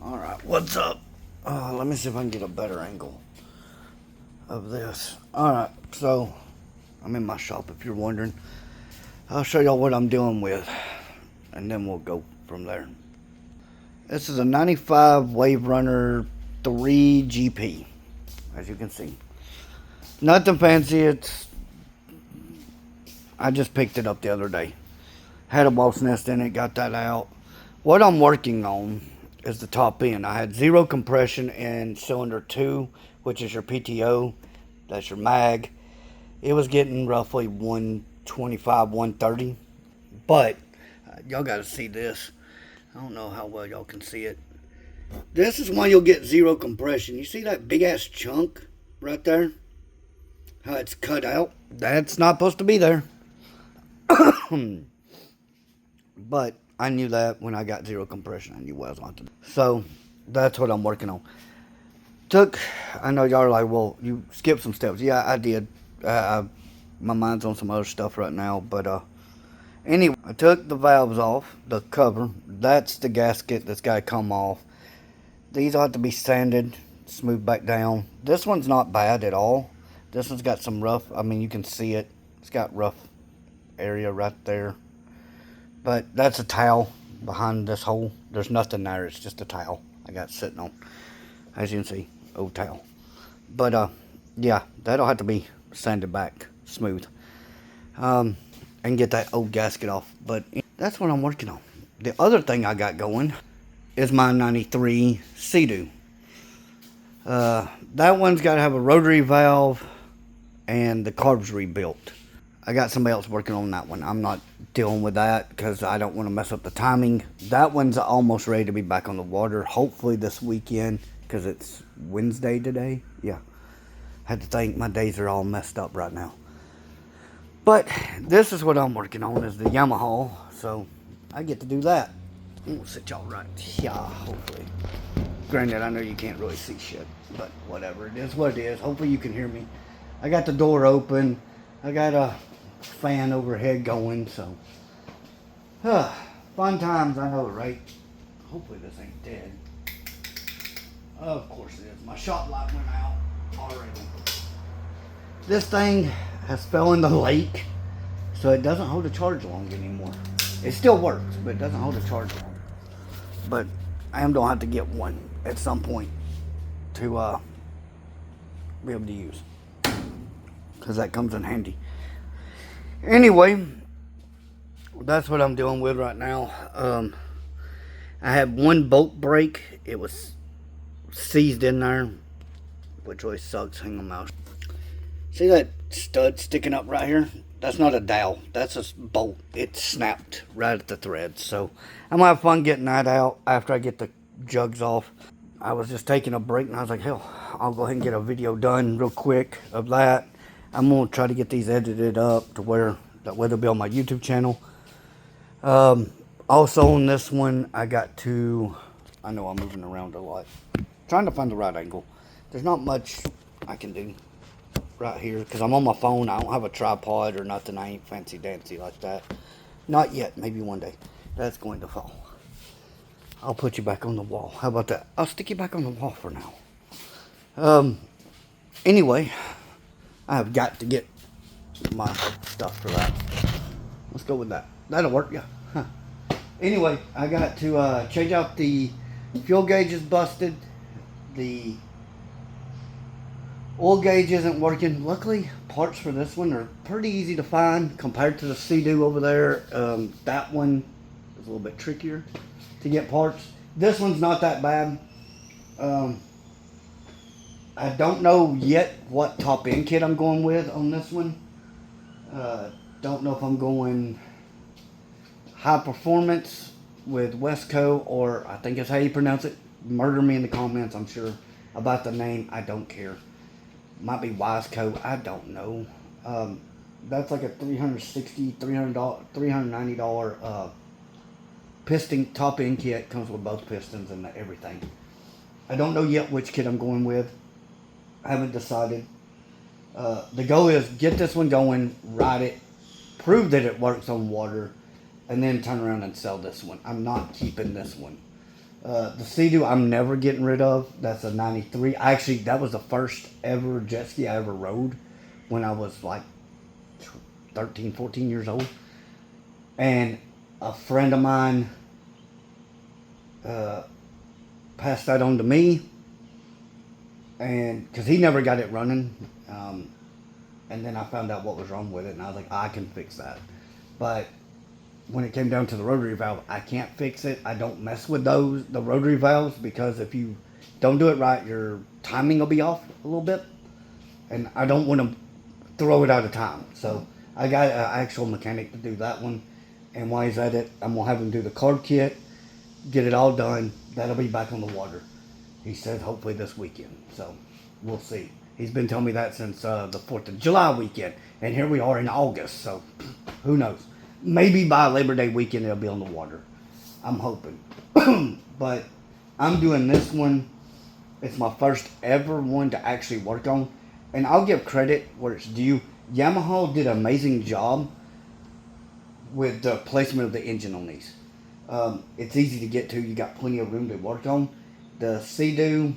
Alright, what's up? Let me see if I can get a better angle of this. Alright, so I'm in my shop if you're wondering. I'll show y'all what I'm dealing with, and then we'll go from there. This is a 95 Waverunner 3 Gp, as you can see. Nothing fancy, I just picked it up the other day. Had a wasp nest in it, got that out. What I'm working on is the top end. I had zero compression in cylinder 2, which is your PTO. That's your mag. It was getting roughly 125, 130. But y'all got to see this. I don't know how well y'all can see it. This is when you'll get zero compression. You see that big ass chunk right there? How it's cut out? That's not supposed to be there. But I knew that when I got zero compression. I knew what I was on to do. So that's what I'm working on. I know y'all are like, well, you skipped some steps. Yeah, I did. My mind's on some other stuff right now. But anyway, I took the valves off, the cover. That's the gasket that's got to come off. These ought to be sanded, smoothed back down. This one's not bad at all. This one's got some rough, I mean, you can see it. It's got rough area right there. But that's a towel behind this hole. There's nothing there. It's just a towel I got sitting on. As you can see, old towel. But, yeah, that'll have to be sanded back smooth. And get that old gasket off. But that's what I'm working on. The other thing I got going is my 93 Sea-Doo. That one's got to have a rotary valve and the carbs rebuilt. I got somebody else working on that one. I'm not dealing with that because I don't want to mess up the timing. That one's almost ready to be back on the water. Hopefully this weekend because it's Wednesday today. Yeah. I had to think my days are all messed up right now. But this is what I'm working on is the Yamaha. So I get to do that. I'm going to sit y'all right. Yeah, hopefully. Granted, I know you can't really see shit. But whatever. It is what it is. Hopefully you can hear me. I got the door open. I got a fan overhead going, so fun times, I know, right? Hopefully this ain't dead. Of course it is. My shot light went out already. This thing has fell in the lake, so it doesn't hold a charge long anymore. It still works, but it doesn't hold a charge long. But I am gonna have to get one at some point to be able to use, because that comes in handy. Anyway, that's what I'm dealing with right now. I had one bolt break. It was seized in there, which really sucks. Hang on out. See that stud sticking up right here? That's not a dowel. That's a bolt. It snapped right at the thread. So I'm going to have fun getting that out after I get the jugs off. I was just taking a break and I was like, hell, I'll go ahead and get a video done real quick of that. I'm going to try to get these edited up to where that way they'll be on my YouTube channel. Also on this one, I know I'm moving around a lot. Trying to find the right angle. There's not much I can do right here because I'm on my phone. I don't have a tripod or nothing. I ain't fancy dancy like that. Not yet. Maybe one day. That's going to fall. I'll put you back on the wall. How about that? I'll stick you back on the wall for now. Anyway, I have got to get my stuff for that. Let's go with that. That'll work, yeah. Huh. Anyway, I got to change out the fuel gauge is busted. The oil gauge isn't working. Luckily, parts for this one are pretty easy to find compared to the Sea-Doo over there. That one is a little bit trickier to get parts. This one's not that bad. I don't know yet what top end kit I'm going with on this one. Don't know if I'm going high performance with Westco, or I think that's how you pronounce it. Murder me in the comments, I'm sure. About the name, I don't care. Might be Wiseco, I don't know. That's like a $390 piston top end kit. Comes with both pistons and everything. I don't know yet which kit I'm going with. I haven't decided. The goal is get this one going, ride it, prove that it works on water, and then turn around and sell this one. I'm not keeping this one. The Sea-Doo I'm never getting rid of. That's a 93. Actually, that was the first ever jet ski I ever rode when I was like 13, 14 years old. And a friend of mine passed that on to me, and because he never got it running. And then I found out what was wrong with it, and I was like, I can fix that. But when it came down to the rotary valve, I can't fix it. I don't mess with the rotary valves, because if you don't do it right, your timing will be off a little bit, and I don't want to throw it out of time. So I got an actual mechanic to do that one, and while he's at it, I'm gonna have him do the carb kit, get it all done. That'll be back on the water. He said hopefully this weekend. So we'll see. He's been telling me that since the 4th of July weekend, and here we are in August. So who knows? Maybe by Labor Day weekend it'll be on the water. I'm hoping. But I'm doing this one. It's my first ever one to actually work on, and I'll give credit where it's due. Yamaha did an amazing job with the placement of the engine on these. It's easy to get to. You got plenty of room to work on. The Sea-Doo,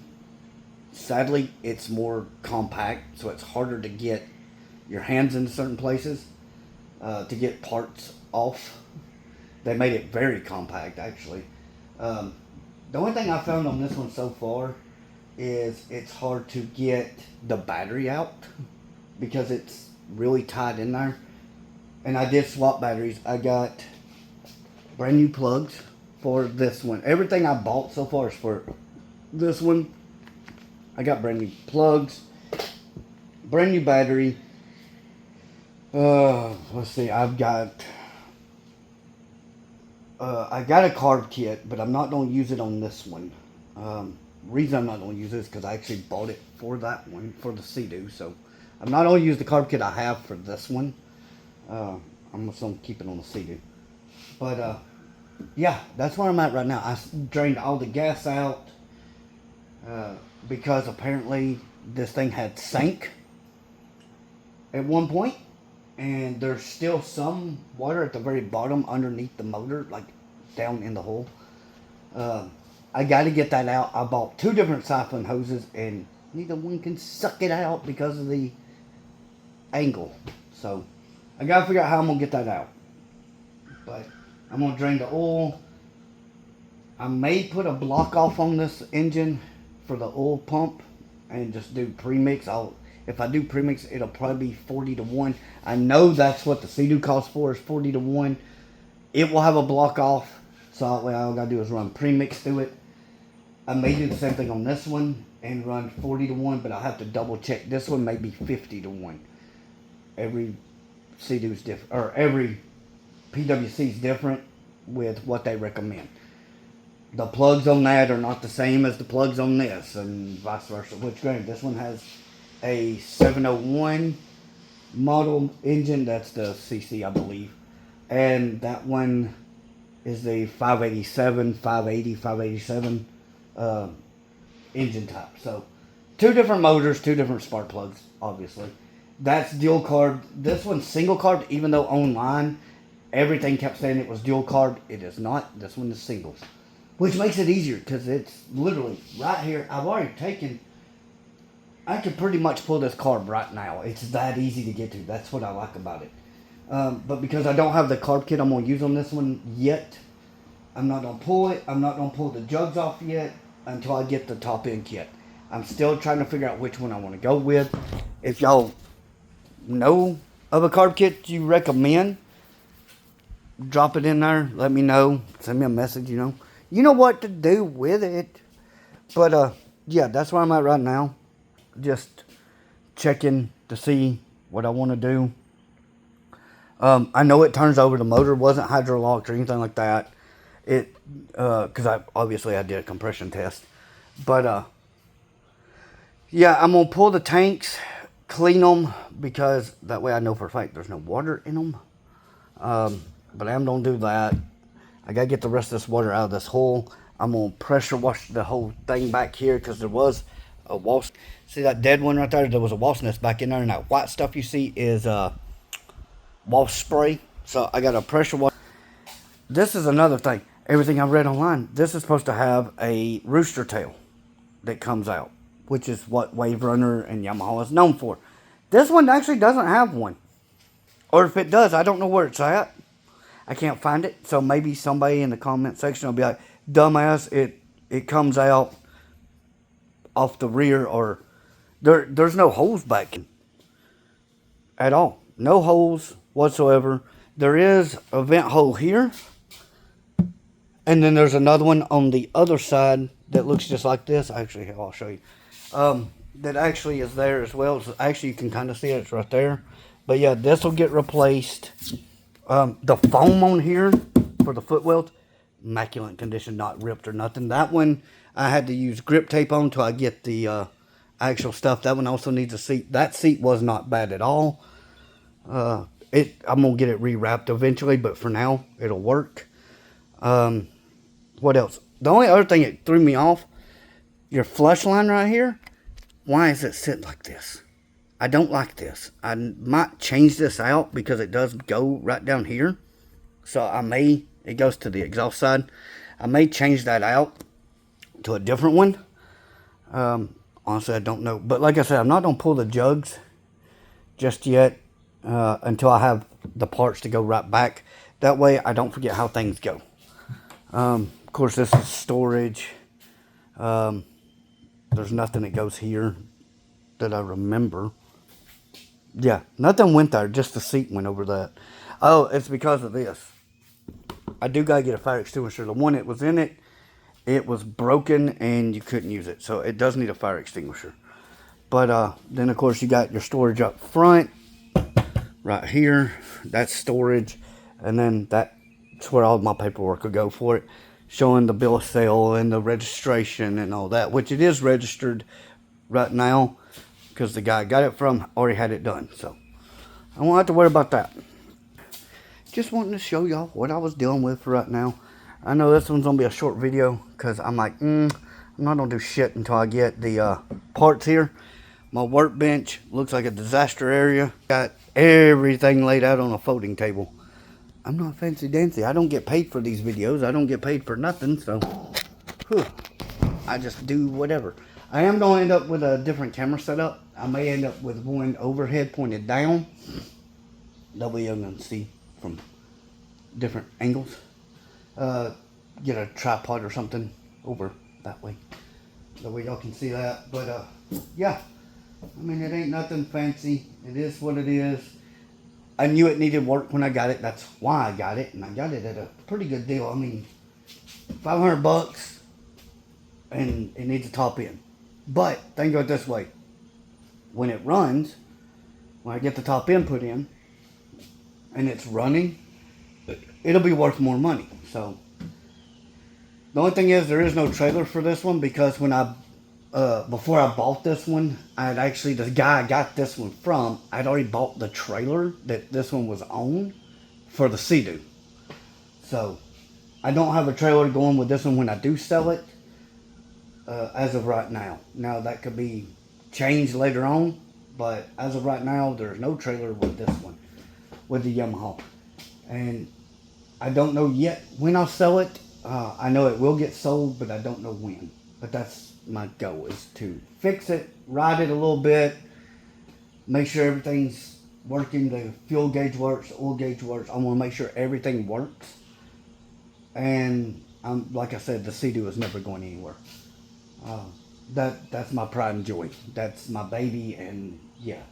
sadly, it's more compact, so it's harder to get your hands into certain places, to get parts off. They made it very compact, actually. The only thing I found on this one so far is it's hard to get the battery out because it's really tied in there. And I did swap batteries. I got brand new plugs for this one. Everything I bought so far is for this one. I got brand new plugs, brand new battery. Let's see, I got a carb kit, but I'm not going to use it on this one. Reason I'm not going to use it is because I actually bought it for that one, for the Sea-Doo. So I'm not going to use the carb kit I have for this one. I'm just going to keep it on the Sea-Doo. But yeah, that's where I'm at right now. I drained all the gas out because apparently this thing had sank at one point, and there's still some water at the very bottom underneath the motor, like down in the hole. I got to get that out. I bought 2 different siphon hoses, and neither one can suck it out because of the angle. So I got to figure out how I'm going to get that out. But I'm going to drain the oil. I may put a block off on this engine for the oil pump and just do premix. If I do premix, it'll probably be 40-1. I know that's what the Sea-Doo costs for, is 40-1. It will have a block off, so all I gotta do is run premix through it. I may do the same thing on this one and run 40-1, but I'll have to double check. This one may be 50-1. Every Sea-Doo is different, or every PWC is different with what they recommend. The plugs on that are not the same as the plugs on this, and vice versa. Which, granted, this one has a 701 model engine. That's the CC, I believe. And that one is the 587, 580, 587 engine type. So 2 different motors, 2 different spark plugs, obviously. That's dual carb. This one's single carb, even though online everything kept saying it was dual carb. It is not. This one is singles, which makes it easier because it's literally right here. I've already taken, I could pretty much pull this carb right now. It's that easy to get to. That's what I like about it. But because I don't have the carb kit I'm going to use on this one yet, I'm not going to pull it. I'm not going to pull the jugs off yet until I get the top end kit. I'm still trying to figure out which one I want to go with. If y'all know of a carb kit you recommend, drop it in there. Let me know. Send me a message, you know. You know what to do with it. But, yeah, that's where I'm at right now. Just checking to see what I want to do. I know it turns over. The motor wasn't hydrolocked or anything like that. It, because I did a compression test. But, yeah, I'm going to pull the tanks, clean them, because that way I know for a fact there's no water in them. But I am going to do that. I got to get the rest of this water out of this hole. I'm going to pressure wash the whole thing back here because there was a wasp. See that dead one right there? There was a wasp nest back in there, and that white stuff you see is wasp spray. So I got to pressure wash. This is another thing. everything I read online, this is supposed to have a rooster tail that comes out, which is what Waverunner and Yamaha is known for. This one actually doesn't have one. Or if it does, I don't know where it's at. I can't find it. So maybe somebody in the comment section will be like, dumbass, it comes out off the rear, or there's no holes back in at all. No holes whatsoever. There is a vent hole here. And then there's another one on the other side that looks just like this. Actually, I'll show you. That actually is there as well. So actually, you can kind of see it. It's right there. But yeah, this will get replaced. The foam on here for the foot welt, immaculate condition, not ripped or nothing. That one, I had to use grip tape on till I get the actual stuff. That one also needs a seat. That seat was not bad at all. I'm going to get it rewrapped eventually, but for now, it'll work. What else? The only other thing that threw me off, your flush line right here, why is it sitting like this? I don't like this. I might change this out because it does go right down here. So it goes to the exhaust side. I may change that out to a different one. Honestly, I don't know. But like I said, I'm not going to pull the jugs just yet until I have the parts to go right back. That way I don't forget how things go. Of course, this is storage. There's nothing that goes here that I remember. Yeah, nothing went there. Just the seat went over that. Oh, it's because of this. I do got to get a fire extinguisher. The one that was in it, it was broken and you couldn't use it. So it does need a fire extinguisher. But then, of course, you got your storage up front. Right here. That's storage. And then that's where all my paperwork will go for it. Showing the bill of sale and the registration and all that. Which it is registered right now. Because the guy I got it from already had it done. So I won't have to worry about that. Just wanting to show y'all what I was dealing with right now. I know this one's going to be a short video. Because I'm like, I'm not going to do shit until I get the parts here. My workbench looks like a disaster area. Got everything laid out on a folding table. I'm not fancy dancy. I don't get paid for these videos. I don't get paid for nothing. So I just do whatever. I am going to end up with a different camera setup. I may end up with one overhead pointed down. That way you can see from different angles. Get a tripod or something over that way. That way y'all can see that. But yeah, I mean, it ain't nothing fancy. It is what it is. I knew it needed work when I got it. That's why I got it. And I got it at a pretty good deal. I mean, $500 and it needs a top end. But think of it this way. When it runs, when I get the top end put in and it's running, it'll be worth more money. So the only thing is there is no trailer for this one because when before I bought this one, the guy I got this one from, I'd already bought the trailer that this one was on for the Sea-Doo. So I don't have a trailer going with this one when I do sell it. As of right now. Now that could be changed later on, but as of right now, there's no trailer with this one, with the Yamaha. And I don't know yet when I'll sell it. I know it will get sold, but I don't know when. But that's my goal, is to fix it, ride it a little bit, make sure everything's working, the fuel gauge works, the oil gauge works. I want to make sure everything works. And like I said, the Sea-Doo is never going anywhere. That's my pride and joy. That's my baby, and yeah.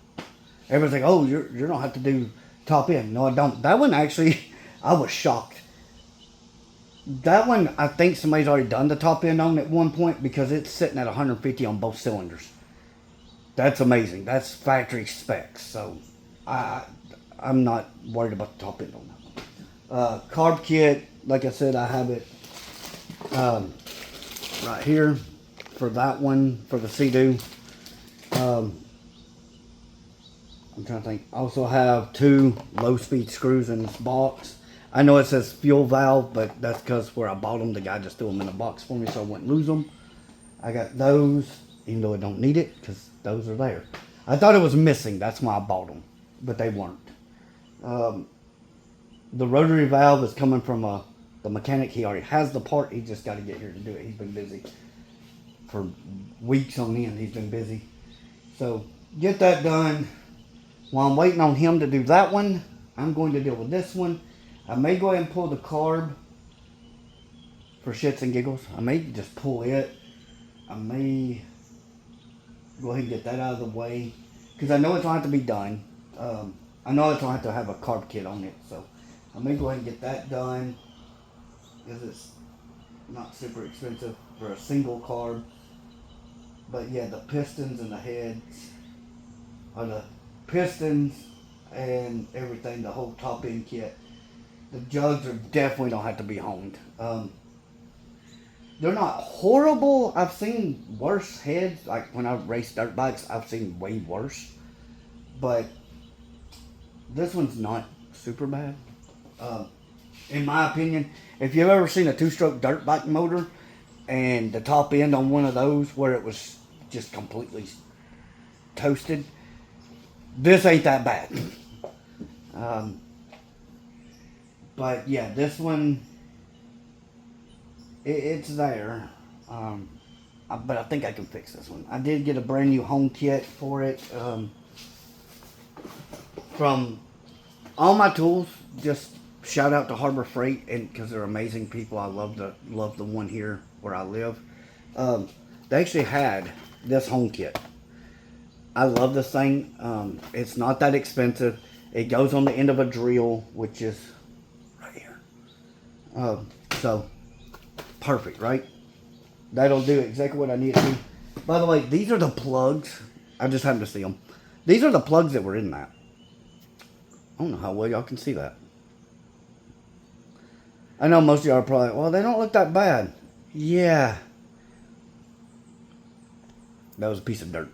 Everyone's like, oh, you don't have to do top end. No, I don't. That one actually, I was shocked. That one, I think somebody's already done the top end on at one point because it's sitting at 150 on both cylinders. That's amazing. That's factory specs. So I'm not worried about the top end on that one. Carb kit, like I said, I have it right here. For that one, for the Sea-Doo. I'm trying to think. I also have 2 low-speed screws in this box. I know it says fuel valve, but that's because where I bought them, the guy just threw them in a box for me so I wouldn't lose them. I got those, even though I don't need it, because those are there. I thought it was missing. That's why I bought them, but they weren't. The rotary valve is coming from a the mechanic. He already has the part. He just got to get here to do it. He's been busy for weeks on end. He's been busy. So get that done. While I'm waiting on him to do that one, I'm going to deal with this one. I may go ahead and pull the carb for shits and giggles. I may just pull it. I may go ahead and get that out of the way, because I know it's going to have to be done. I know it's going to have a carb kit on it, so I may go ahead and get that done, because it's not super expensive for a single carb. But yeah, the pistons and the heads, or the pistons and everything, the whole top end kit. The jugs are definitely don't have to be honed. They're not horrible. I've seen worse heads. Like when I race dirt bikes, I've seen way worse. But this one's not super bad. In my opinion, if you've ever seen a two-stroke dirt bike motor and the top end on one of those where it was just completely toasted, this ain't that bad. But yeah, this one, it's there. But I think I can fix this one. I did get a brand new home kit for it. From all my tools, just shout out to Harbor Freight, and because they're amazing people. I love the one here where I live. They actually had this home kit. I love this thing. It's not that expensive. It goes on the end of a drill, which is right here. So perfect, right? That'll do exactly what I need it to. By the way, these are the plugs. I just happened to see them. These are the plugs that were in that. I don't know how well y'all can see that. I know most of y'all are probably like, well, they don't look that bad. Yeah. That was a piece of dirt.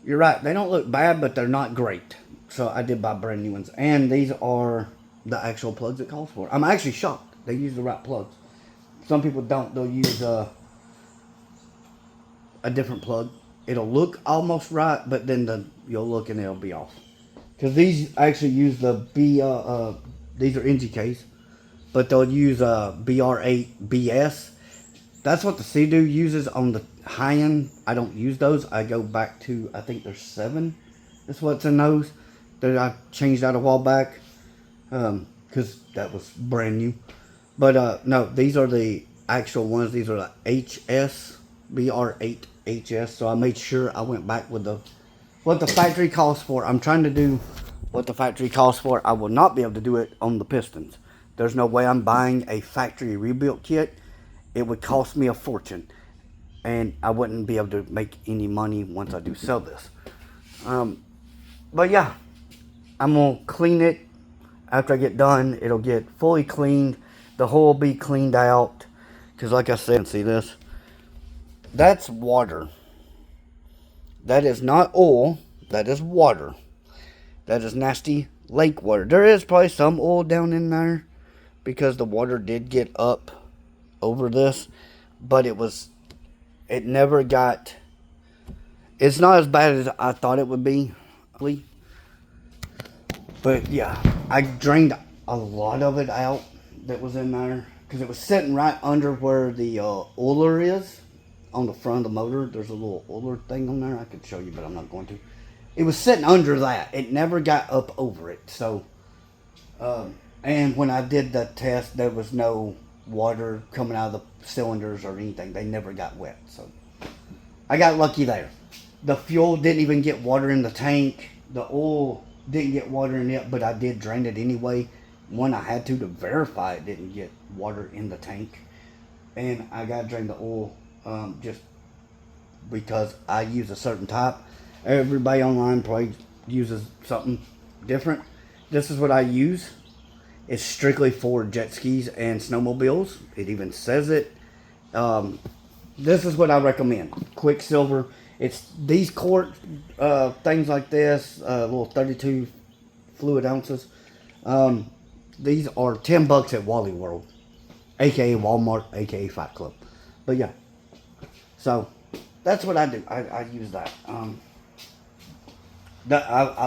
You're right. They don't look bad, but they're not great. So I did buy brand new ones. And these are the actual plugs it calls for. I'm actually shocked. They use the right plugs. Some people don't. They'll use a different plug. It'll look almost right, but then you'll look and it'll be off. Because these actually use the these are NGKs, but they'll use BR8BS. That's what the Sea-Doo uses on the high end. I don't use those. I go back to, I think there's 7. That's what's in those. That I changed out a while back. Because that was brand new. But no, these are the actual ones. These are the HS, BR8HS. So I made sure I went back with what the factory calls for. I'm trying to do what the factory calls for. I will not be able to do it on the pistons. There's no way I'm buying a factory rebuilt kit. It would cost me a fortune. And I wouldn't be able to make any money once I do sell this. But yeah, I'm going to clean it. After I get done, it'll get fully cleaned. The hole will be cleaned out. Because like I said, see this? That's water. That is not oil. That is water. That is nasty lake water. There is probably some oil down in there, because the water did get up over this. But it never got... It's not as bad as I thought it would be. But yeah, I drained a lot of it out that was in there, because it was sitting right under where the oiler is on the front of the motor. There's a little oiler thing on there. I could show you, but I'm not going to. It was sitting under that. It never got up over it. So, and when I did the test, there was no water coming out of the cylinders or anything. They never got wet. So I got lucky there. The fuel didn't even get water in the tank. The oil didn't get water in it, but I did drain it anyway. One, I had to verify it didn't get water in the tank. And I got to drain the oil just because I use a certain type. Everybody online probably uses something different. This is what I use. It's strictly for jet skis and snowmobiles. It even says it. This is what I recommend. Quicksilver. It's these quart things like this, little 32 fluid ounces. These are $10 at Wally World, aka Walmart, aka Fight Club. But yeah, so that's what I do. I use that. I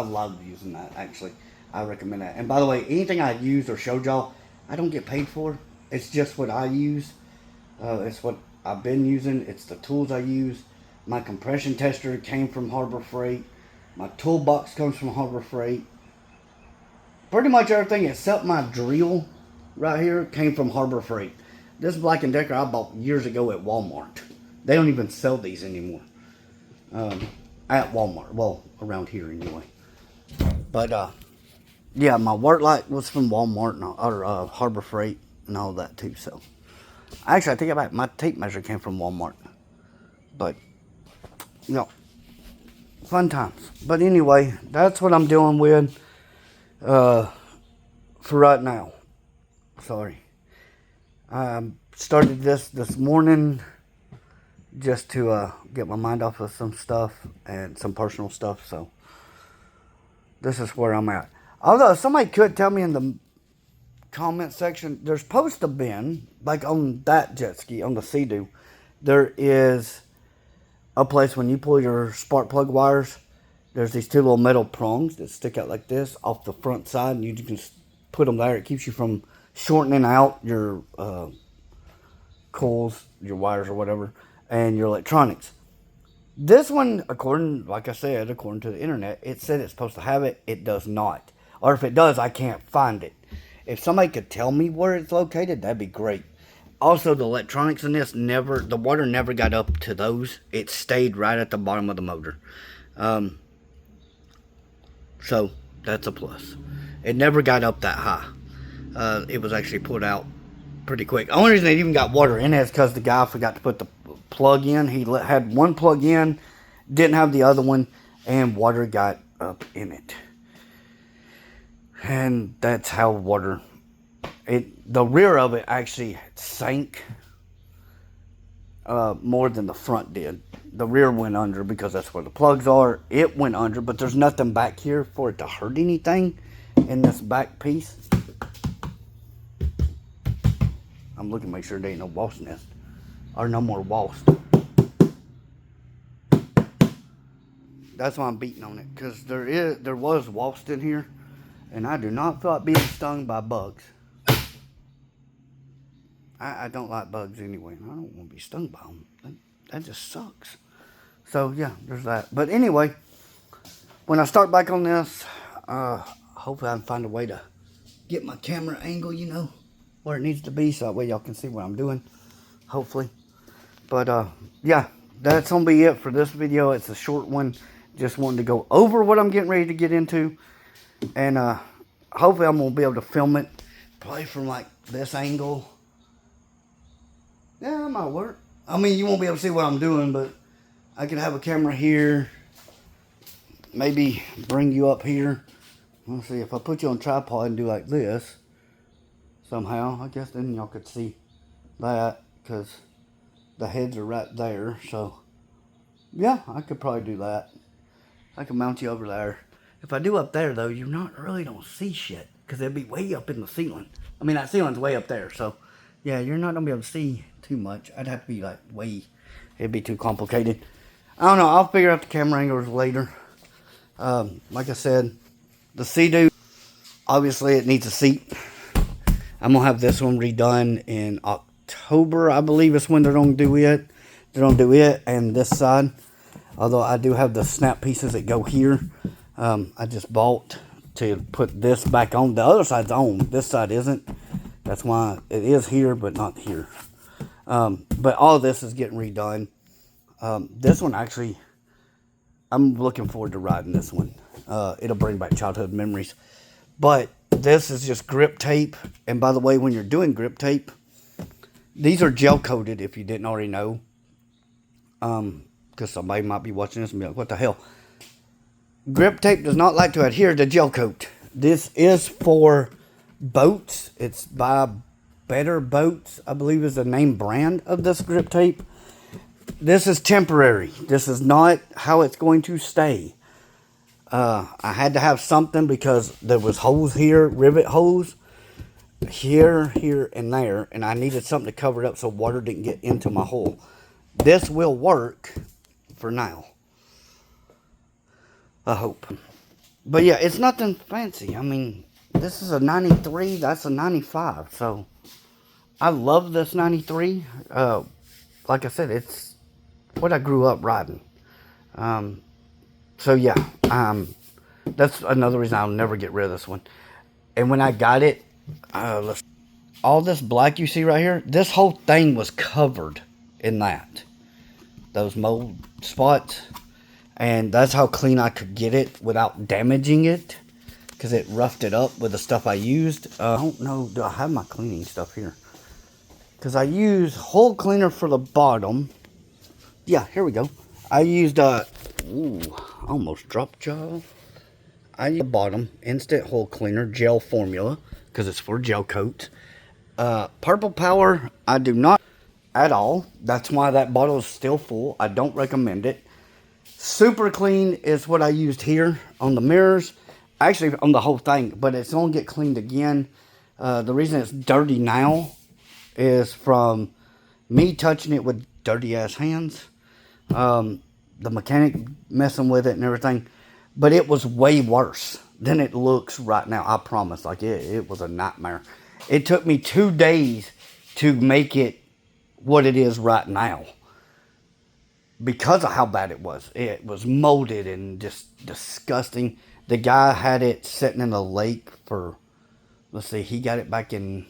love using that, actually. I recommend that. And by the way, anything I used or showed y'all, I don't get paid for. It's just what I use. It's what I've been using. It's the tools I use. My compression tester came from Harbor Freight. My toolbox comes from Harbor Freight. Pretty much everything except my drill right here came from Harbor Freight. This Black & Decker I bought years ago at Walmart. They don't even sell these anymore. At Walmart. Well, around here anyway. But, yeah, my work light was from Walmart or Harbor Freight and all that too. So, actually, I take it back. My tape measure came from Walmart. But, you know, fun times. But anyway, that's what I'm dealing with for right now. Sorry. I started this morning just to get my mind off of some stuff and some personal stuff. So, this is where I'm at. Although, somebody could tell me in the comment section, there's supposed to been, like on that jet ski, on the Sea-Doo, there is a place when you pull your spark plug wires, there's these two little metal prongs that stick out like this off the front side, and you can put them there. It keeps you from shortening out your coils, your wires or whatever, and your electronics. This one, like I said, according to the internet, it said it's supposed to have it. It does not. Or if it does, I can't find it. If somebody could tell me where it's located, that'd be great. Also, the electronics in this the water never got up to those. It stayed right at the bottom of the motor. So, that's a plus. It never got up that high. It was actually put out pretty quick. The only reason it even got water in it is because the guy forgot to put the plug in. He had one plug in, didn't have the other one, and water got up in it. And that's how the rear of it actually sank more than the front did. The rear went under because that's where the plugs are. It went under, but there's nothing back here for it to hurt anything in this back piece. I'm looking to make sure there ain't no wasp nest. Or no more wasps. That's why I'm beating on it. Because there was wasps in here. And I do not feel like being stung by bugs. I don't like bugs anyway. I don't want to be stung by them. That just sucks. So, yeah, there's that. But anyway, when I start back on this, hopefully I can find a way to get my camera angle, where it needs to be. So that way y'all can see what I'm doing. Hopefully. But, yeah, that's going to be it for this video. It's a short one. Just wanted to go over what I'm getting ready to get into. And hopefully I'm going to be able to film it. Probably from, like, this angle. Yeah, that might work. I mean, you won't be able to see what I'm doing, but I could have a camera here. Maybe bring you up here. Let's see, if I put you on tripod and do like this, somehow, I guess then y'all could see that, because the heads are right there. So, yeah, I could probably do that. I can mount you over there. If I do up there, though, you really don't see shit, because it'd be way up in the ceiling. I mean, that ceiling's way up there, so, yeah, you're not going to be able to see too much. I'd have to be, like, it'd be too complicated. I don't know, I'll figure out the camera angles later. Like I said, the Sea-Doo, obviously it needs a seat. I'm going to have this one redone in October, I believe is when they're going to do it. They're going to do it and this side. Although I do have the snap pieces that go here. I just bought to put this back on. The other side's on. This side isn't. That's why it is here, but not here. But all this is getting redone. This one actually, I'm looking forward to riding this one. It'll bring back childhood memories. But this is just grip tape. And by the way, when you're doing grip tape, these are gel coated if you didn't already know. Because somebody might be watching this and be like, what the hell? Grip tape does not like to adhere to gel coat. This is for boats. It's by Better Boats, I believe is the name brand of this grip tape. This is temporary. This is not how it's going to stay. I had to have something because there was holes here, rivet holes, here, and there. And I needed something to cover it up so water didn't get into my hole. This will work for now. I hope. But yeah, it's nothing fancy. I mean, This is a 93, that's a 95. So I love this 93. Like I said, it's what I grew up riding. So yeah, that's another reason I'll never get rid of this one. And when I got it, all this black you see right here, this whole thing was covered in that. Those mold spots. And that's how clean I could get it without damaging it. Because it roughed it up with the stuff I used. I don't know, do I have my cleaning stuff here? Because I use hole cleaner for the bottom. Yeah, here we go. I used, ooh, almost dropped jaw. I use the bottom instant hole cleaner gel formula. Because it's for gel coat. Purple Power, I do not at all. That's why that bottle is still full. I don't recommend it. Super Clean is what I used here on the mirrors. Actually, on the whole thing, but it's going to get cleaned again. The reason it's dirty now is from me touching it with dirty-ass hands. The mechanic messing with it and everything. But it was way worse than it looks right now. I promise. Like, it was a nightmare. It took me 2 days to make it what it is right now. Because of how bad it was. It was molded and just disgusting. The guy had it sitting in the lake for, let's see, he got it back in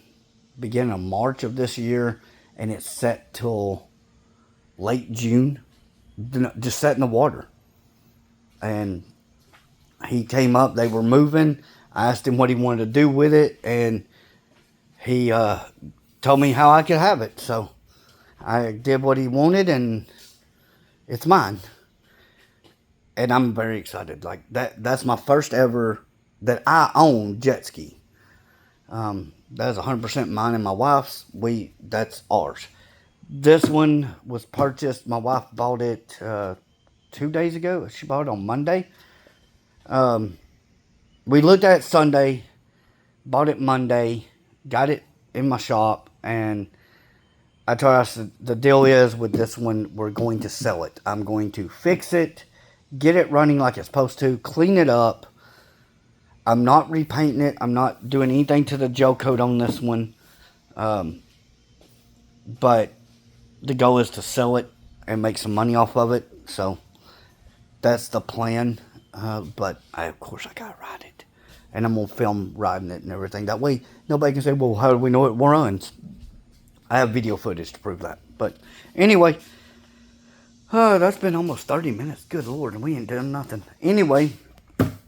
beginning of March of this year. And it's set till late June. Just sat in the water. And he came up, they were moving. I asked him what he wanted to do with it. And he told me how I could have it. So I did what he wanted and it's mine. And I'm very excited. Like that's my first ever that I own jet ski. That is 100% mine and my wife's. That's ours. This one was purchased. My wife bought it 2 days ago. She bought it on Monday. We looked at it Sunday, bought it Monday, got it in my shop, and I told her, I said, the deal is with this one, we're going to sell it. I'm going to fix it, get it running like it's supposed to, clean it up. I'm not repainting it. I'm not doing anything to the gel coat on this one. But the goal is to sell it and make some money off of it. So that's the plan. But of course I gotta ride it. And I'm gonna film riding it and everything. That way nobody can say, well, how do we know it runs? I have video footage to prove that. But anyway, that's been almost 30 minutes. Good Lord, and we ain't done nothing. Anyway,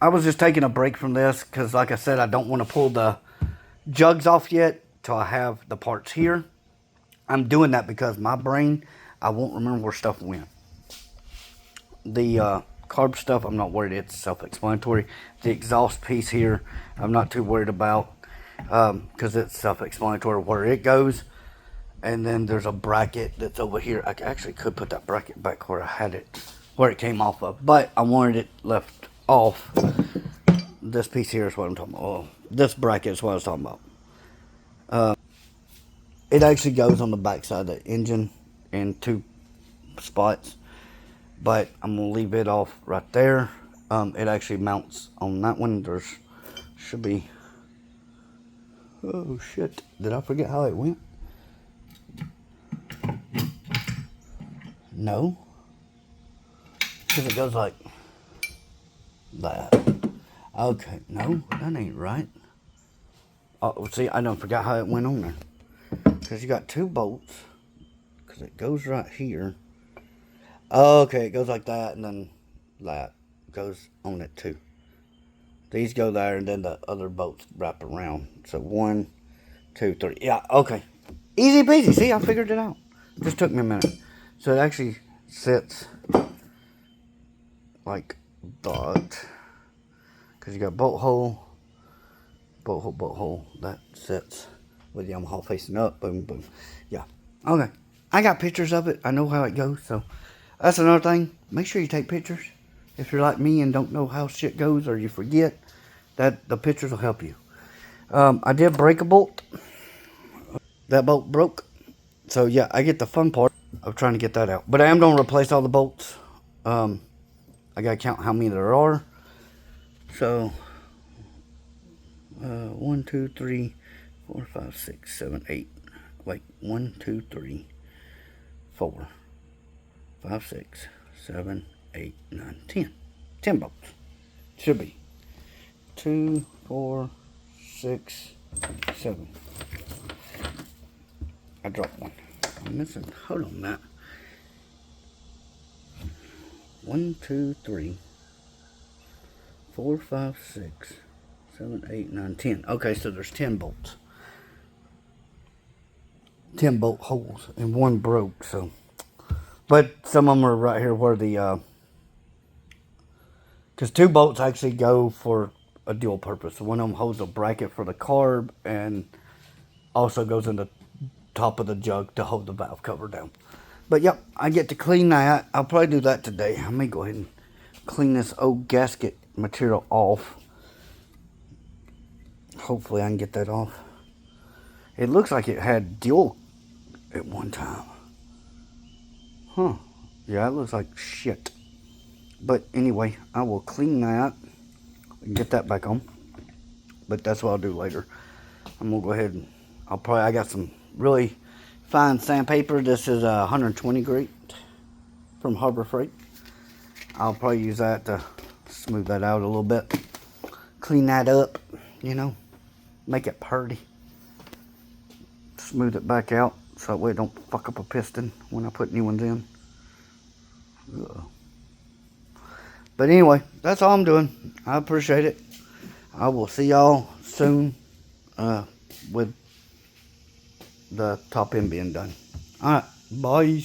I was just taking a break from this because, like I said, I don't want to pull the jugs off yet till I have the parts here. I'm doing that because my brain, I won't remember where stuff went. The carb stuff, I'm not worried. It's self-explanatory. The exhaust piece here, I'm not too worried about because it's self-explanatory where it goes. And then there's a bracket that's over here. I actually could put that bracket back where I had it, where it came off of. But I wanted it left off. This piece here is what I'm talking about. Oh, this bracket is what I was talking about. It actually goes on the back side of the engine in 2 spots. But I'm going to leave it off right there. It actually mounts on that one. There's should be... Oh, shit. Did I forget how it went? No. Because it goes like that. Okay, no, that ain't right. Oh, see, I done forgot how it went on there. Because you got 2 bolts. Because it goes right here. Okay, it goes like that, and then that goes on it too. These go there, and then the other bolts wrap around. So 1, 2, 3. Yeah, okay. Easy peasy. See, I figured it out. Just took me a minute. So it actually sits like that. Because you got bolt hole, bolt hole. That sits with Yamaha facing up. Boom, boom. Yeah. Okay. I got pictures of it. I know how it goes. So that's another thing. Make sure you take pictures. If you're like me and don't know how shit goes or you forget, that the pictures will help you. I did break a bolt. That bolt broke. So yeah, I get the fun part of trying to get that out. But I am going to replace all the bolts. I got to count how many there are. So, 1, 2, 3, 4, 5, 6, 7, 8. Wait, 1, 2, 3, 4, 5, 6, 7, 8, 9, 10. 10 bolts. Should be. 2, 4, 6, 7. I dropped one. I'm missing. Hold on, Matt. 1, 2, 3, 4, 5, 6, 7, 8, 9, 10. Okay, so there's 10 bolts. 10 bolt holes, and one broke, so. But some of them are right here where the, because 2 bolts actually go for a dual purpose. One of them holds a bracket for the carb and also goes in the top of the jug to hold the valve cover down. But yep, I get to clean that. I'll probably do that today. Let me go ahead and clean this old gasket material off. Hopefully I can get that off. It looks like it had dual at one time. Huh. Yeah, it looks like shit. But anyway, I will clean that and get that back on. But that's what I'll do later. I'm going to go ahead and I got some really fine sandpaper. This is 120 grit from Harbor Freight. I'll probably use that to smooth that out a little bit. Clean that up, you know. Make it purty. Smooth it back out so that way it don't fuck up a piston when I put new ones in. Ugh. But anyway, that's all I'm doing. I appreciate it. I will see y'all soon with the top end being done. Alright, bye.